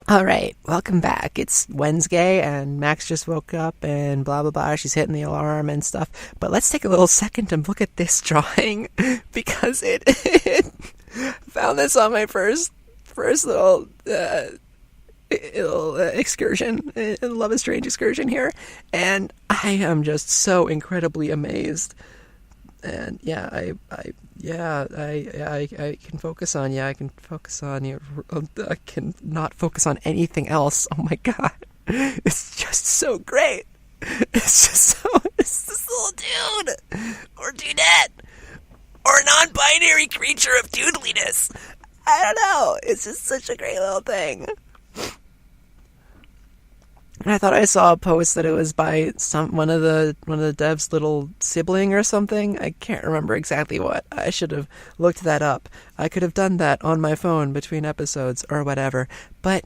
All right, welcome back. It's Wednesday, and Max just woke up, and blah blah blah. She's hitting the alarm and stuff. But let's take a little second and look at this drawing because it found this on my first little excursion, Love is Strange excursion here, and I am just so incredibly amazed. And I can focus on you. I can not focus on anything else. Oh my god, it's just so great. It's this little dude or dudette or non-binary creature of doodliness. I don't know. It's just such a great little thing. And I thought I saw a post that it was by one of the devs' little sibling or something. I can't remember exactly what. I should have looked that up. I could have done that on my phone between episodes or whatever. But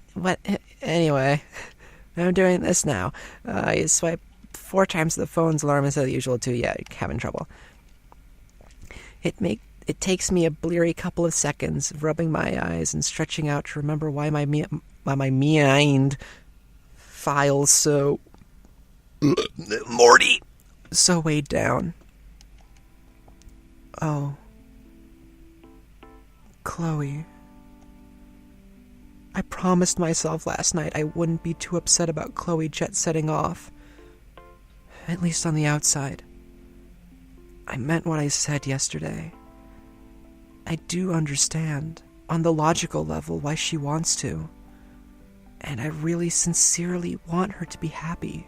anyway, I'm doing this now. You swipe 4 times the phone's alarm instead of the usual 2. Yeah, you're having trouble. It takes me a bleary couple of seconds of rubbing my eyes and stretching out to remember why my mind files so Morty so weighed down. Oh, Chloe. I promised myself last night I wouldn't be too upset about Chloe jet setting off. At least on the outside. I meant what I said yesterday. I do understand, on the logical level, why she wants to. And I really sincerely want her to be happy.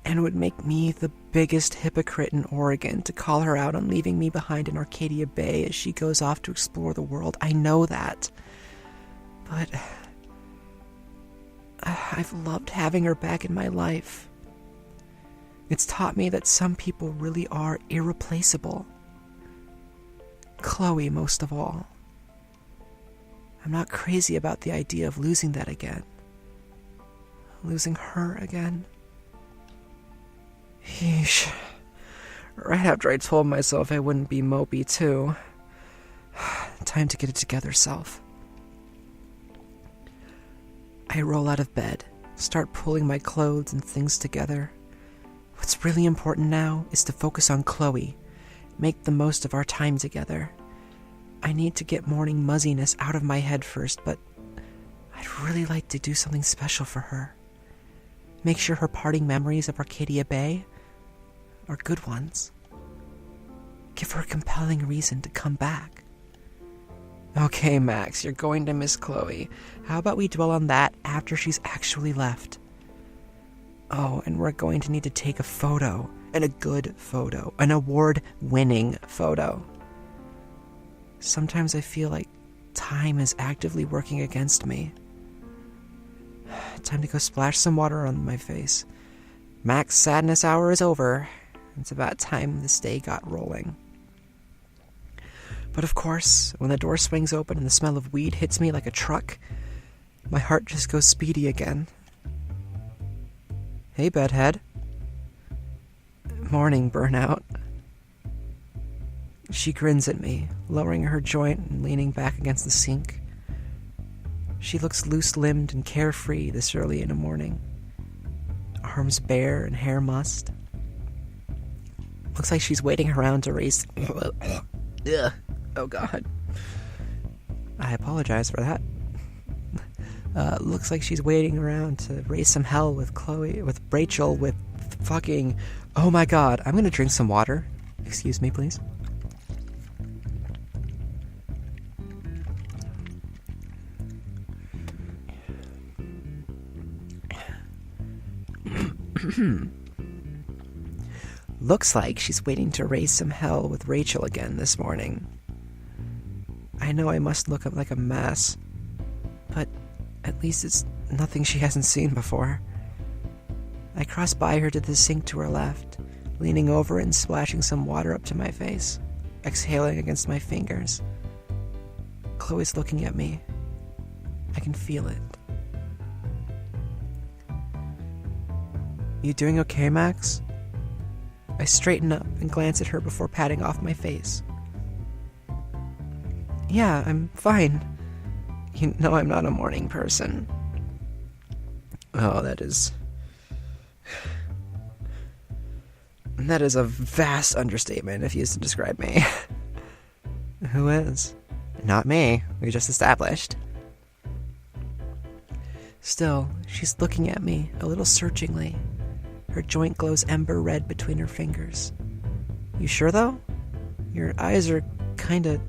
And it would make me the biggest hypocrite in Oregon to call her out on leaving me behind in Arcadia Bay as she goes off to explore the world. I know that. But I've loved having her back in my life. It's taught me that some people really are irreplaceable. Chloe, most of all. I'm not crazy about the idea of losing that again. Losing her again. Yeesh. Right after I told myself I wouldn't be mopey too. Time to get it together, self. I roll out of bed, start pulling my clothes and things together. What's really important now is to focus on Chloe, make the most of our time together. I need to get morning muzziness out of my head first, but I'd really like to do something special for her. Make sure her parting memories of Arcadia Bay are good ones. Give her a compelling reason to come back. Okay, Max, you're going to miss Chloe. How about we dwell on that after she's actually left? Oh, and we're going to need to take a photo, and a good photo, an award-winning photo. Sometimes I feel like time is actively working against me. Time to go splash some water on my face. Max sadness hour is over. It's about time this day got rolling. But of course, when the door swings open and the smell of weed hits me like a truck, my heart just goes speedy again. Hey, bedhead. Morning, burnout. She grins at me, lowering her joint and leaning back against the sink. She looks loose-limbed and carefree this early in the morning. Arms bare and hair mussed. Looks like she's waiting around to raise... Ugh. Oh, God. I apologize for that. Looks like she's waiting around to raise some hell with Chloe, with Rachel, with fucking... Oh, my God. I'm gonna drink some water. Excuse me, please. Looks like she's waiting to raise some hell with Rachel again this morning. I know I must look like a mess, but at least it's nothing she hasn't seen before. I cross by her to the sink to her left, leaning over and splashing some water up to my face, exhaling against my fingers. Chloe's looking at me. I can feel it. You doing okay, Max? I straighten up and glance at her before patting off my face. Yeah, I'm fine. You know I'm not a morning person. Oh, that is a vast understatement if used to describe me. Who is? Not me. We just established. Still, she's looking at me a little searchingly. Her joint glows ember red between her fingers. You sure, though? Your eyes are kinda...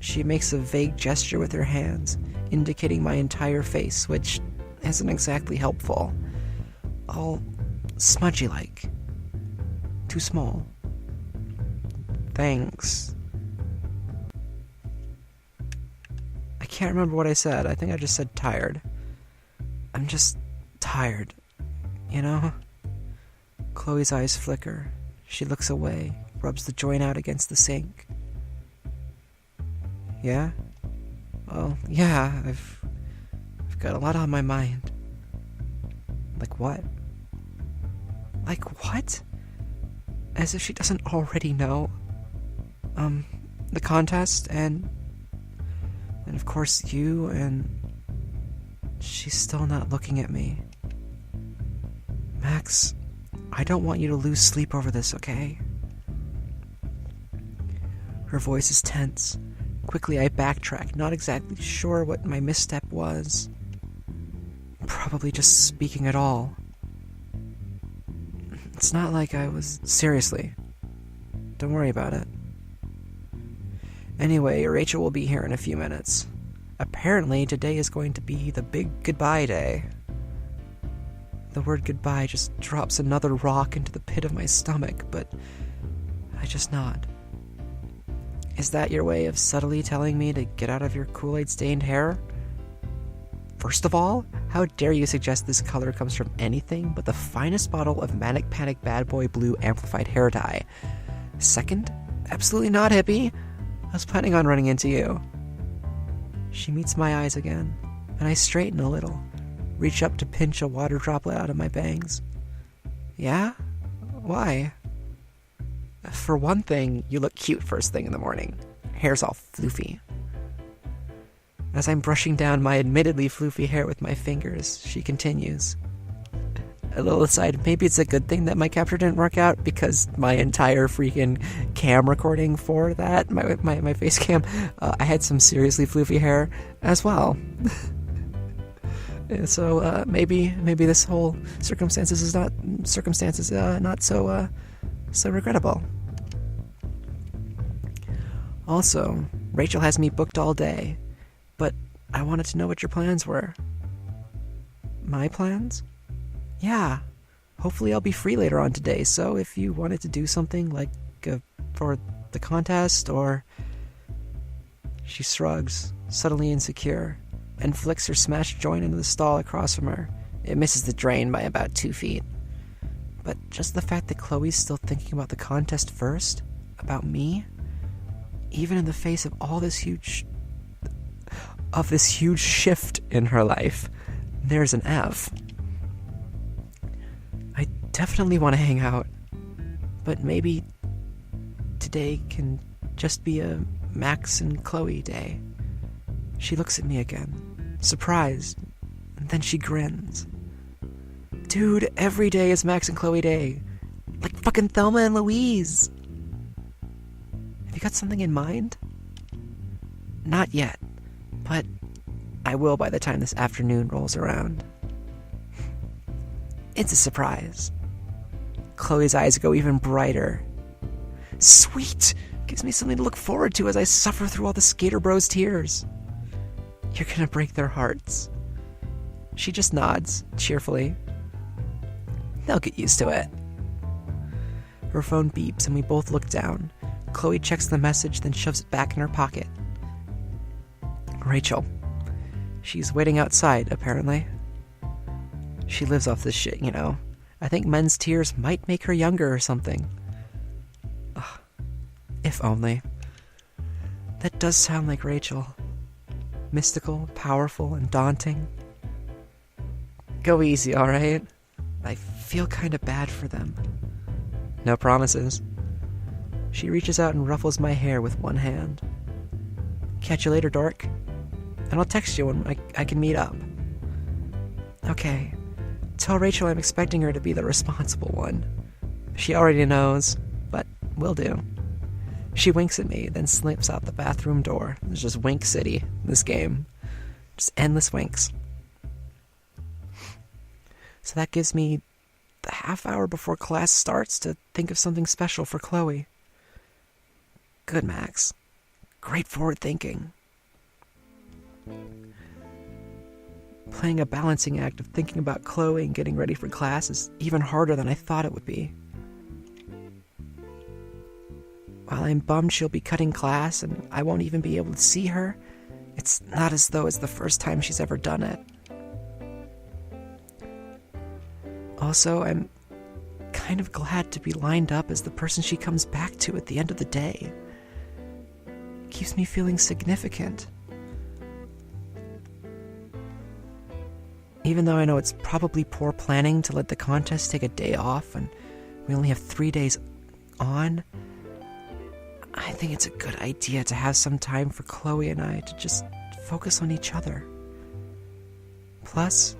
She makes a vague gesture with her hands, indicating my entire face, which isn't exactly helpful. All smudgy-like. Too small. Thanks. I can't remember what I said. I think I just said tired. I'm just tired, you know? Chloe's eyes flicker. She looks away, rubs the joint out against the sink. Yeah? Well, yeah, I've got a lot on my mind. Like what? Like what? As if she doesn't already know. The contest and of course you, and she's still not looking at me. Max, I don't want you to lose sleep over this, okay? Her voice is tense. Quickly I backtrack, not exactly sure what my misstep was. Probably just speaking at all. It's not like I was... Seriously. Don't worry about it. Anyway, Rachel will be here in a few minutes. Apparently, today is going to be the big goodbye day. The word goodbye just drops another rock into the pit of my stomach, but I just nod. Is that your way of subtly telling me to get out of your Kool-Aid-stained hair? First of all, how dare you suggest this color comes from anything but the finest bottle of Manic Panic Bad Boy Blue amplified hair dye? Second, absolutely not, hippie. I was planning on running into you. She meets my eyes again, and I straighten a little, reach up to pinch a water droplet out of my bangs. Yeah? Why? For one thing, you look cute first thing in the morning. Hair's all floofy. As I'm brushing down my admittedly floofy hair with my fingers, she continues. A little aside, maybe it's a good thing that my capture didn't work out, because my entire freaking cam recording for that, my face cam, I had some seriously floofy hair as well. So maybe this whole circumstances is not so regrettable. Also, Rachel has me booked all day, but I wanted to know what your plans were. My plans? Yeah, hopefully I'll be free later on today, so if you wanted to do something like for the contest, or... She shrugs, subtly insecure, and flicks her smashed joint into the stall across from her. It misses the drain by about 2 feet. But just the fact that Chloe's still thinking about the contest first, about me, even in the face of all this huge shift in her life, there's an F. I definitely want to hang out, but maybe today can just be a Max and Chloe day. She looks at me again, surprised, and then she grins. Dude, every day is Max and Chloe day. Like fucking Thelma and Louise. Have you got something in mind? Not yet, but I will by the time this afternoon rolls around. It's a surprise. Chloe's eyes go even brighter. Sweet! Gives me something to look forward to as I suffer through all the skater bros' tears. You're gonna break their hearts. She just nods, cheerfully. They'll get used to it. Her phone beeps and we both look down. Chloe checks the message, then shoves it back in her pocket. Rachel. She's waiting outside, apparently. She lives off this shit, you know. I think men's tears might make her younger or something. Ugh. If only. That does sound like Rachel. Mystical, powerful, and daunting. Go easy, alright? I feel kinda bad for them. No promises. She reaches out and ruffles my hair with one hand. Catch you later, dork. and I'll text you when I can meet up. Okay, tell Rachel I'm expecting her to be the responsible one. She already knows, but will do. She winks at me, then slips out the bathroom door. It's just Wink City, this game. Just endless winks. So that gives me the half hour before class starts to think of something special for Chloe. Good, Max. Great forward thinking. Playing a balancing act of thinking about Chloe and getting ready for class is even harder than I thought it would be. While I'm bummed she'll be cutting class and I won't even be able to see her, it's not as though it's the first time she's ever done it. Also, I'm kind of glad to be lined up as the person she comes back to at the end of the day. It keeps me feeling significant. Even though I know it's probably poor planning to let the contest take a day off and we only have 3 days on, I think it's a good idea to have some time for Chloe and I to just focus on each other. Plus,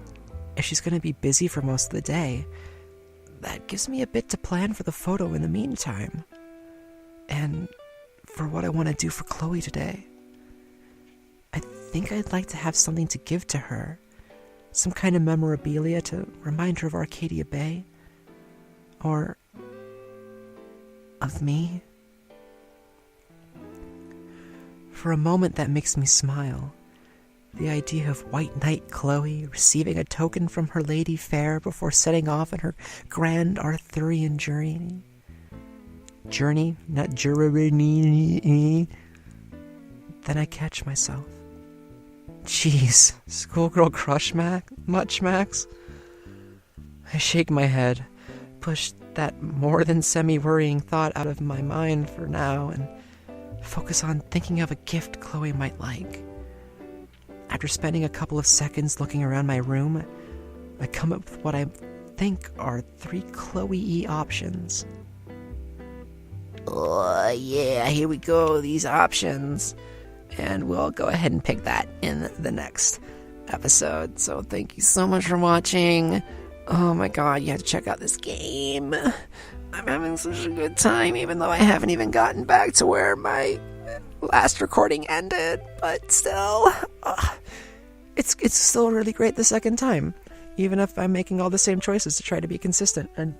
if she's going to be busy for most of the day, that gives me a bit to plan for the photo in the meantime. And for what I want to do for Chloe today. I think I'd like to have something to give to her. Some kind of memorabilia to remind her of Arcadia Bay. Or of me. For a moment that makes me smile. The idea of White Knight Chloe receiving a token from her lady fair before setting off on her grand Arthurian journey. Journey, not journey. Then I catch myself. Jeez, schoolgirl crush much, Max? I shake my head, push that more than semi-worrying thought out of my mind for now, and focus on thinking of a gift Chloe might like. After spending a couple of seconds looking around my room, I come up with what I think are 3 Chloe-y options. Oh, yeah, here we go, these options. And we'll go ahead and pick that in the next episode. So thank you so much for watching. Oh my god, you have to check out this game. I'm having such a good time, even though I haven't even gotten back to where my last recording ended. But still, it's still really great the second time. Even if I'm making all the same choices to try to be consistent and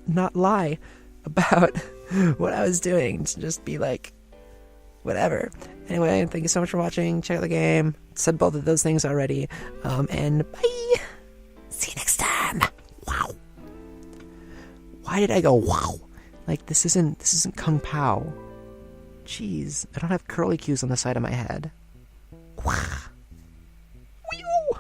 not lie about what I was doing. To just be like, whatever. Anyway, thank you so much for watching. Check out the game. Said both of those things already. And bye. See you next time. Wow. Why did I go wow? Like this isn't Kung Pao. Jeez, I don't have curly cues on the side of my head. Wow. Wee-oo.